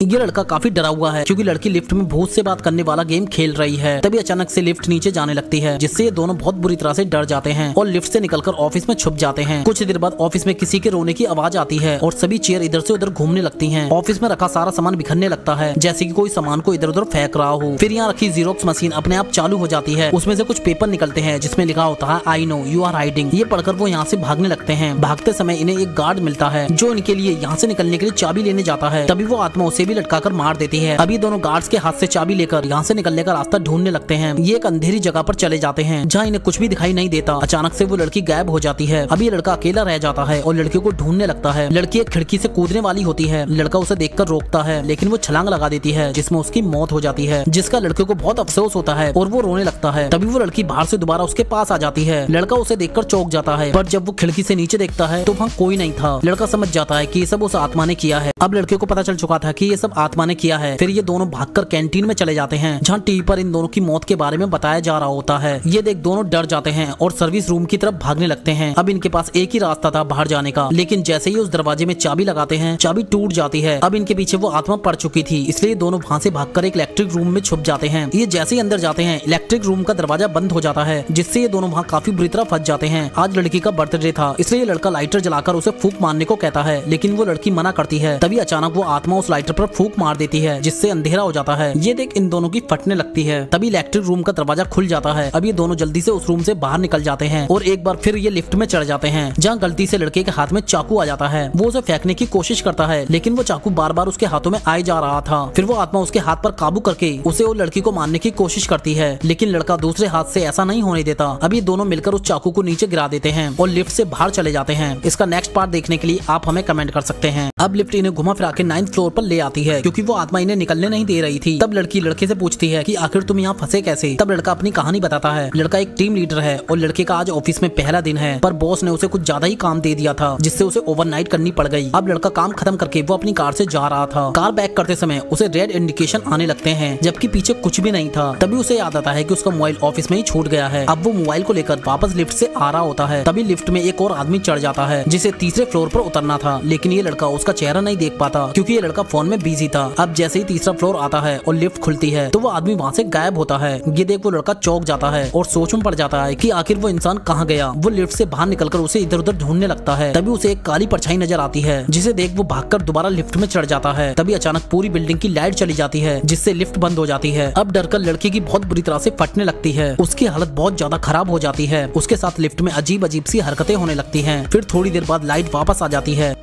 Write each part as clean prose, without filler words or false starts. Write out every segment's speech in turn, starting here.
ये लड़का काफी डरा हुआ है क्योंकि लड़की लिफ्ट में भूत से बात करने वाला गेम खेल रही है। तभी अचानक से लिफ्ट नीचे जाने लगती है, जिससे ये दोनों बहुत बुरी तरह से डर जाते हैं और लिफ्ट से निकलकर ऑफिस में छुप जाते हैं। कुछ देर बाद ऑफिस में किसी के रोने की आवाज आती है और सभी चेयर इधर से उधर घूमने लगती हैं। ऑफिस में रखा सारा सामान बिखरने लगता है, जैसे कि कोई सामान को इधर उधर फेंक रहा हो। फिर यहाँ रखी जीरोक्स मशीन अपने आप चालू हो जाती है। उसमें से कुछ पेपर निकलते हैं जिसमें लिखा होता है I know you are hiding. ये पढ़कर वो यहाँ से भागने लगते हैं। भागते समय इन्हें एक गार्ड मिलता है जो इनके लिए यहाँ से निकलने के लिए चाबी लेने जाता है। तभी वो आत्मा उसे भी लटकाकर मार देती है। अभी दोनों गार्ड्स के हाथ से चाबी लेकर यहाँ से निकलने का रास्ता ढूंढने लगते हैं। ये एक अंधेरी जगह पर चले जाते हैं जहाँ इन्हें कुछ भी दिखाई नहीं देता। अचानक से वो लड़की गायब हो जाती है। अभी ये लड़का अकेला रह जाता है और लड़की को ढूंढने लगता है। लड़की एक खिड़की से कूदने वाली होती है। लड़का उसे देखकर रोकता है, लेकिन वो छलांग लगा देती है जिसमें उसकी मौत हो जाती है, जिसका लड़के को बहुत अफसोस होता है और वो रोने लगता है। तभी वो लड़की बाहर से दोबारा उसके पास आ जाती है। लड़का उसे देखकर चौंक जाता है, पर जब वो खिड़की से नीचे देखता है तो वहाँ कोई नहीं था। लड़का समझ जाता है कि ये सब उस आत्मा ने किया है। अब लड़के को पता चल चुका था कि ये सब आत्मा ने किया है। फिर ये दोनों भागकर कैंटीन में चले जाते हैं जहाँ टीवी पर इन दोनों की मौत के बारे में बताया जा रहा होता है। ये देख दोनों डर जाते हैं और सर्विस रूम की तरफ भागने लगते हैं। अब इनके पास एक ही रास्ता था बाहर जाने का, लेकिन जैसे ही उस दरवाजे में चाबी लगाते हैं चाबी टूट जाती है। अब इनके पीछे वो आत्मा पड़ चुकी थी, इसलिए दोनों वहाँ से भागकर एक इलेक्ट्रिक रूम में छुप जाते हैं। ये जैसे ही अंदर जाते हैं इलेक्ट्रिक रूम का दरवाजा बंद हो जाता है, जिससे ये दोनों वहाँ काफी बुरी तरह फंस जाते हैं। आज लड़की का बर्थडे था, इसलिए लड़का लाइटर जलाकर उसे फूंक मारने को कहता है, लेकिन वो लड़की मना करती है। तभी अचानक वो आत्मा उस लाइटर पर फूंक मार देती है, जिससे अंधेरा हो जाता है। ये देख इन दोनों की फटने लगती है। तभी इलेक्ट्रिक रूम का दरवाजा खुल जाता है। अब ये दोनों जल्दी से उस रूम से बाहर निकल जाते हैं और एक बार फिर ये लिफ्ट में चढ़ जाते हैं, जहाँ गलती से लड़के के हाथ में चाकू आ जाता है। वो उसे फेंकने की कोशिश करता है, लेकिन वो चाकू बार बार उसके हाथों में आए जा रहा था। फिर वो आत्मा उसके हाथ पर काबू करके उसे और लड़की को मारने की कोशिश करती है, लेकिन लड़का दूसरे हाथ से ऐसा नहीं होने देता। अब ये दोनों मिलकर उस चाकू को नीचे गिरा देते हैं और लिफ्ट से बाहर चले जाते हैं। इसका नेक्स्ट पार्ट देखने के लिए आप हमें कमेंट कर सकते हैं। अब लिफ्ट इन्हें घुमा फिरा के 9th फ्लोर पर ले आती है, क्योंकि वो आत्मा इन्हें निकलने नहीं दे रही थी। तब लड़की लड़के से पूछती है कि आखिर तुम यहाँ फंसे कैसे। तब लड़का अपनी कहानी बताता है। लड़का एक टीम लीडर है और लड़के का आज ऑफिस में पहला दिन है, पर बॉस ने उसे कुछ ज्यादा ही काम दे दिया था, जिससे उसे ओवरनाइट करनी पड़ गई। अब लड़का काम खत्म करके वो अपनी कार से जा रहा था। कार बैक करते समय उसे रेड इंडिकेशन आने लगते हैं, जबकि पीछे कुछ भी नहीं था। तभी उसे याद आता है कि उसका मोबाइल ऑफिस में ही छूट गया है। अब वो मोबाइल को लेकर वापस लिफ्ट से आ रहा होता है। तभी लिफ्ट में एक और आदमी चढ़ जाता है, जिसे तीसरे फ्लोर पर उतरना था, लेकिन ये लड़का उसका चेहरा नहीं देख पाता क्योंकि ये लड़का फोन में बिजी था। अब जैसे ही तीसरा फ्लोर आता है और लिफ्ट खुलती है तो वो आदमी वहाँ से गायब होता है। ये देख वो लड़का चौंक जाता है और सोच में पड़ जाता है कि आखिर वो इंसान कहाँ गया। वो लिफ्ट से बाहर निकलकर उसे इधर उधर ढूंढने लगता है। तभी उसे एक काली परछाई नजर आती है, जिसे देख वो भागकर दोबारा लिफ्ट में चढ़ जाता है। तभी अचानक पूरी बिल्डिंग की लाइट चली जाती है, जिससे लिफ्ट बंद हो जाती है। अब डरकर लड़के की बहुत बुरी तरह से फटने लगती है। उसकी हालत बहुत ज्यादा खराब हो जाती है। उसके साथ लिफ्ट में अजीब अजीब सी हरकतें होने लगती हैं। फिर थोड़ी देर बाद लाइट वापस आ जाती है।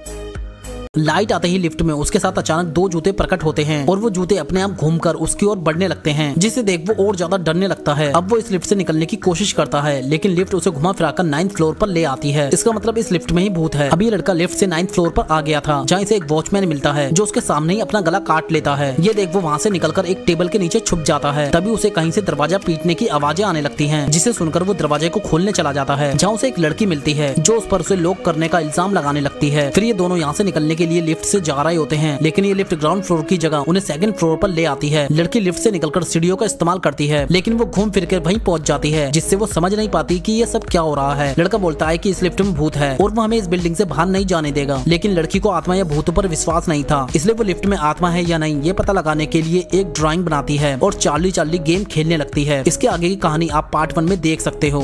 लाइट आते ही लिफ्ट में उसके साथ अचानक दो जूते प्रकट होते हैं और वो जूते अपने आप घूमकर उसकी ओर बढ़ने लगते हैं, जिसे देख वो और ज्यादा डरने लगता है। अब वो इस लिफ्ट से निकलने की कोशिश करता है, लेकिन लिफ्ट उसे घुमा फिराकर 9th फ्लोर पर ले आती है। इसका मतलब इस लिफ्ट में ही भूत है। अभी लड़का लिफ्ट से 9th फ्लोर पर आ गया था, जहाँ इसे एक वॉचमैन मिलता है जो उसके सामने ही अपना गला काट लेता है। ये देख वो वहाँ से निकलकर एक टेबल के नीचे छुप जाता है। तभी उसे कहीं से दरवाजा पीटने की आवाजें आने लगती हैं, जिसे सुनकर वो दरवाजे को खोलने चला जाता है, जहाँ उसे एक लड़की मिलती है जो उस पर उसे लॉक करने का इल्जाम लगाने लगती है। फिर ये दोनों यहाँ से निकलने के लिए लिफ्ट से जा रहे होते हैं, लेकिन ये लिफ्ट ग्राउंड फ्लोर की जगह उन्हें 2nd फ्लोर पर ले आती है। लड़की लिफ्ट से निकलकर सीढ़ियों का इस्तेमाल करती है, लेकिन वो घूम फिर कर वहीं पहुंच जाती है, जिससे वो समझ नहीं पाती कि ये सब क्या हो रहा है। लड़का बोलता है कि इस लिफ्ट में भूत है और वो हमें इस बिल्डिंग से बाहर नहीं जाने देगा, लेकिन लड़की को आत्मा या भूतों पर विश्वास नहीं था, इसलिए वो लिफ्ट में आत्मा है या नहीं ये पता लगाने के लिए एक ड्राइंग बनाती है और चार्ली चार्ली गेम खेलने लगती है। इसके आगे की कहानी आप पार्ट 1 में देख सकते हो।